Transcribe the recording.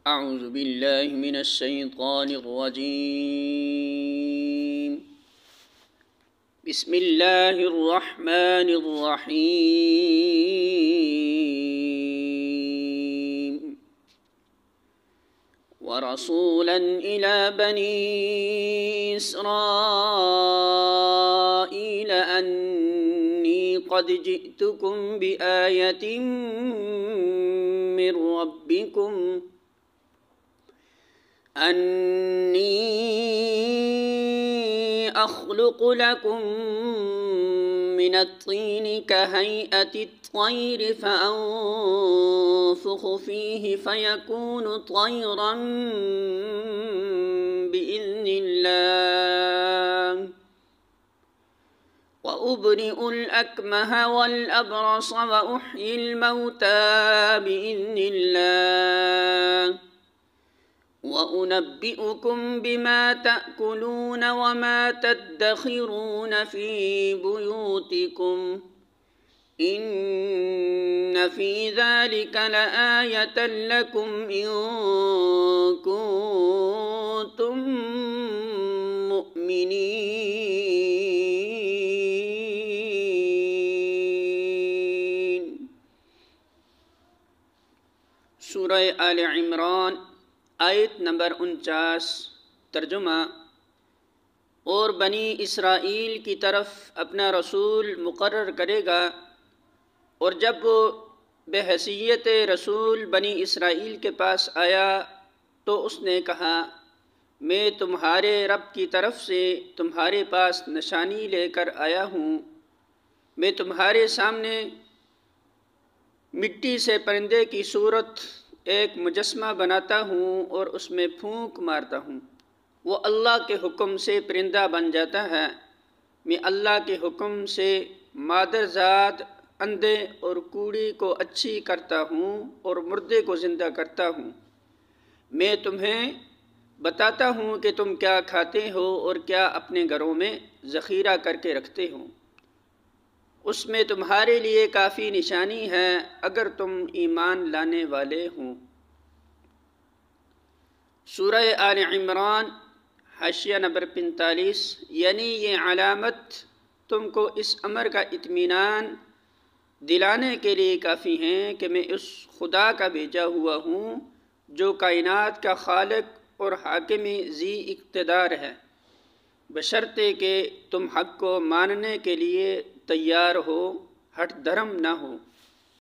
أعوذ بالله من الشيطان الرجيم. بسم الله الرحمن الرحيم. ورسولا إلى بني إسرائيل أني قد جئتكم بآية من ربكم أني أخلق لكم من الطين كهيئة الطير فأنفخ فيه فيكون طيرا بإذن الله وأبرئ الأكمه والأبرص وأحيي الموتى بإذن الله وأنبئكم بما تأكلون وما تدخرون في بيوتكم إن في ذلك لآية لكم إن كنتم مؤمنين. سورہ آل عمران آیت نمبر 49. ترجمہ: اور بنی اسرائیل کی طرف اپنا رسول مقرر کرے گا، اور جب وہ بحیثیت رسول بنی اسرائیل کے پاس آیا تو اس نے کہا، میں تمہارے رب کی طرف سے تمہارے پاس نشانی لے کر آیا ہوں. میں تمہارے سامنے مٹی سے پرندے کی صورت ایک مجسمہ بناتا ہوں اور اس میں پھونک مارتا ہوں. وہ اللہ کے حکم سے پرندہ بن جاتا ہے. میں اللہ کے حکم سے مادر ذات اندھے اور کوڑی کو اچھی کرتا ہوں اور مردے کو زندہ کرتا ہوں. میں تمہیں بتاتا ہوں کہ تم کیا کھاتے ہو اور کیا اپنے گھروں میں ذخیرہ کر کے رکھتے ہو. اس میں تمہارے لیے کافی نشانی ہے اگر تم ایمان لانے والے ہوں. سورہ آل عمران حاشیہ نمبر 45. یعنی یہ علامت تم کو اس امر کا اطمینان دلانے کے لیے کافی ہیں کہ میں اس خدا کا بھیجا ہوا ہوں جو کائنات کا خالق اور حاکم ذی اقتدار ہے، بشرطے کہ تم حق کو ماننے کے لیے تیار ہو، ہٹ دھرم نہ ہو.